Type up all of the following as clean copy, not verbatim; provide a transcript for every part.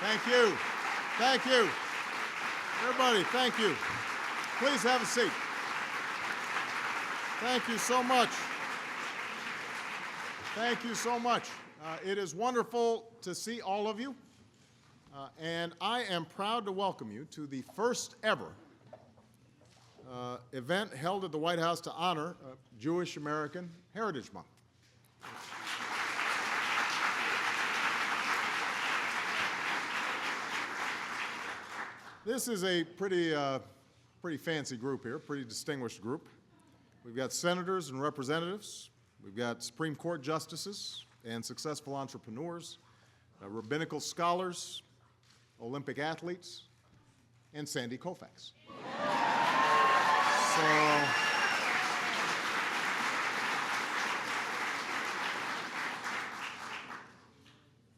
Thank you. Thank you. Everybody, thank you. Please have a seat. Thank you so much. Thank you so much. It is wonderful to see all of you, and I am proud to welcome you to the first ever event held at the White House to honor Jewish American Heritage Month. This is a pretty fancy group here, pretty distinguished group. We've got senators and representatives. We've got Supreme Court justices and successful entrepreneurs, rabbinical scholars, Olympic athletes, and Sandy Koufax. So,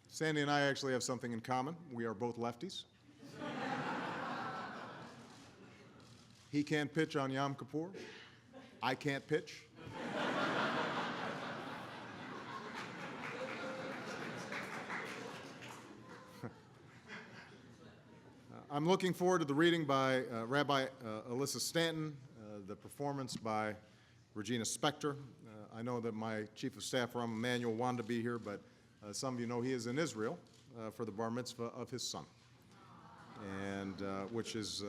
Sandy and I actually have something in common. We are both lefties. He can't pitch on Yom Kippur. I can't pitch. I'm looking forward to the reading by Rabbi Alyssa Stanton, the performance by Regina Spektor. I know that my Chief of Staff, Rahm Emanuel, wanted to be here, but some of you know he is in Israel for the bar mitzvah of his son, and which is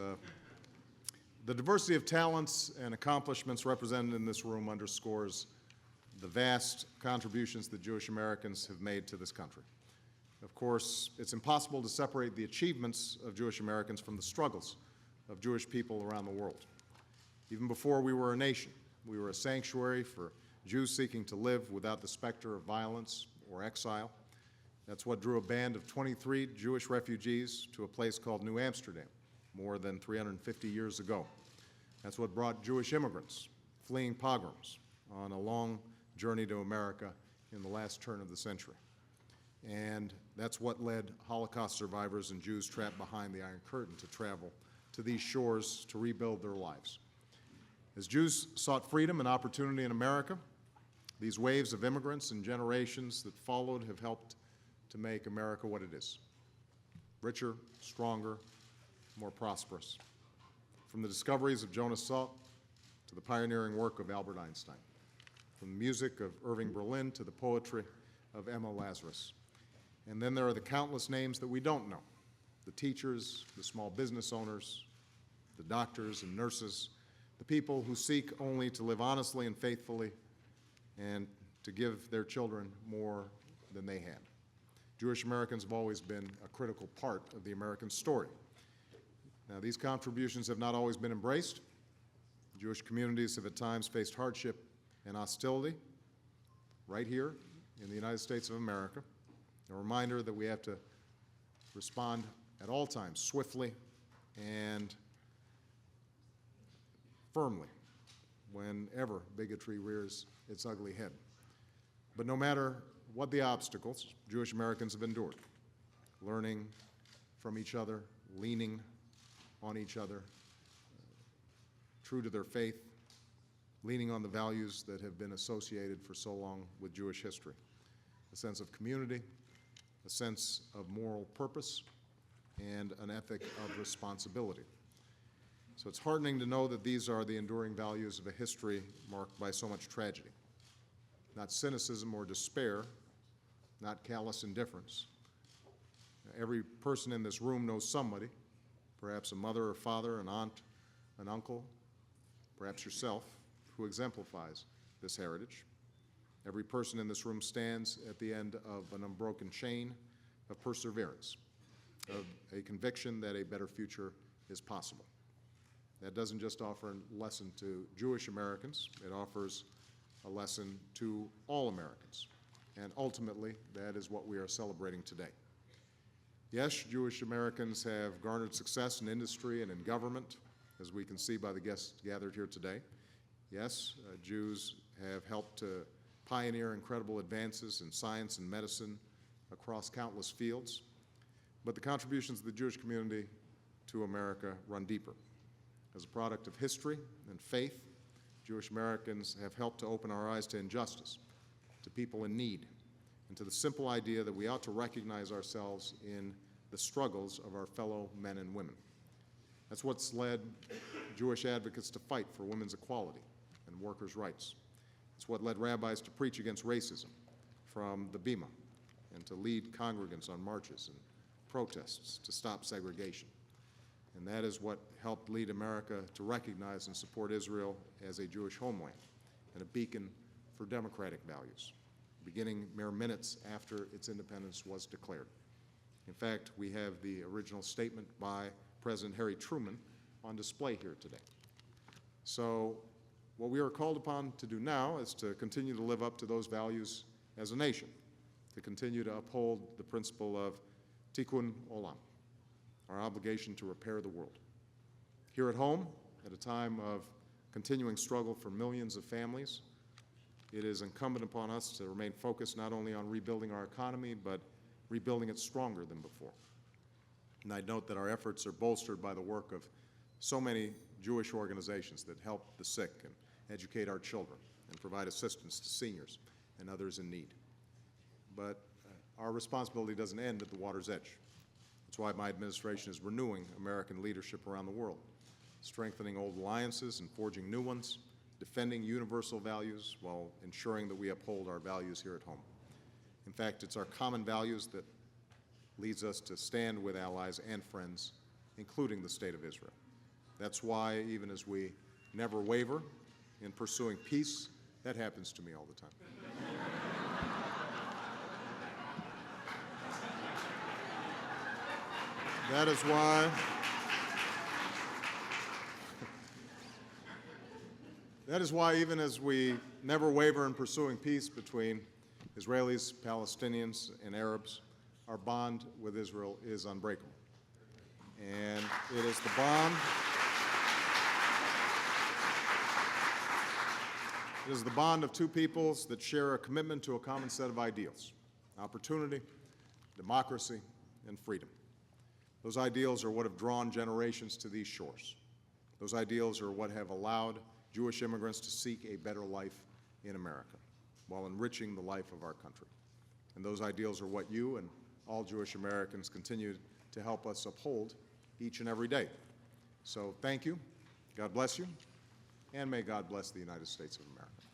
the diversity of talents and accomplishments represented in this room underscores the vast contributions that Jewish Americans have made to this country. Of course, it's impossible to separate the achievements of Jewish Americans from the struggles of Jewish people around the world. Even before we were a nation, we were a sanctuary for Jews seeking to live without the specter of violence or exile. That's what drew a band of 23 Jewish refugees to a place called New Amsterdam more than 350 years ago. That's what brought Jewish immigrants fleeing pogroms on a long journey to America in the last turn of the century. And that's what led Holocaust survivors and Jews trapped behind the Iron Curtain to travel to these shores to rebuild their lives. As Jews sought freedom and opportunity in America, these waves of immigrants and generations that followed have helped to make America what it is: richer, stronger, more prosperous. From the discoveries of Jonas Salk to the pioneering work of Albert Einstein, from the music of Irving Berlin to the poetry of Emma Lazarus. And then there are the countless names that we don't know: the teachers, the small business owners, the doctors and nurses, the people who seek only to live honestly and faithfully and to give their children more than they had. Jewish Americans have always been a critical part of the American story. Now, these contributions have not always been embraced. Jewish communities have at times faced hardship and hostility right here in the United States of America. A reminder that we have to respond at all times swiftly and firmly whenever bigotry rears its ugly head. But no matter what the obstacles, Jewish Americans have endured, learning from each other, leaning on each other, true to their faith, leaning on the values that have been associated for so long with Jewish history: a sense of community, a sense of moral purpose, and an ethic of responsibility. So it's heartening to know that these are the enduring values of a history marked by so much tragedy. Not cynicism or despair, not callous indifference. Every person in this room knows somebody, perhaps a mother or father, an aunt, an uncle, perhaps yourself, who exemplifies this heritage. Every person in this room stands at the end of an unbroken chain of perseverance, of a conviction that a better future is possible. That doesn't just offer a lesson to Jewish Americans, it offers a lesson to all Americans. And ultimately, that is what we are celebrating today. Yes, Jewish Americans have garnered success in industry and in government, as we can see by the guests gathered here today. Yes, Jews have helped to pioneer incredible advances in science and medicine across countless fields. But the contributions of the Jewish community to America run deeper. As a product of history and faith, Jewish Americans have helped to open our eyes to injustice, to people in need, and to the simple idea that we ought to recognize ourselves in the struggles of our fellow men and women. That's what's led Jewish advocates to fight for women's equality and workers' rights. It's what led rabbis to preach against racism from the Bima and to lead congregants on marches and protests to stop segregation. And that is what helped lead America to recognize and support Israel as a Jewish homeland and a beacon for democratic values, beginning mere minutes after its independence was declared. In fact, we have the original statement by President Harry Truman on display here today. So what we are called upon to do now is to continue to live up to those values as a nation, to continue to uphold the principle of tikkun olam, our obligation to repair the world. Here at home, at a time of continuing struggle for millions of families, it is incumbent upon us to remain focused not only on rebuilding our economy, but rebuilding it stronger than before. And I note that our efforts are bolstered by the work of so many Jewish organizations that help the sick and educate our children and provide assistance to seniors and others in need. But our responsibility doesn't end at the water's edge. That's why my administration is renewing American leadership around the world, strengthening old alliances and forging new ones, defending universal values while ensuring that we uphold our values here at home. In fact, it's our common values that leads us to stand with allies and friends, including the State of Israel. That's why, even as we never waver in pursuing peace, that happens to me all the time. That is why, even as we never waver in pursuing peace between Israelis, Palestinians, and Arabs, our bond with Israel is unbreakable. And it is the bond of two peoples that share a commitment to a common set of ideals: opportunity, democracy, and freedom. Those ideals are what have drawn generations to these shores. Those ideals are what have allowed Jewish immigrants to seek a better life in America while enriching the life of our country. And those ideals are what you and all Jewish Americans continue to help us uphold each and every day. So thank you, God bless you, and may God bless the United States of America.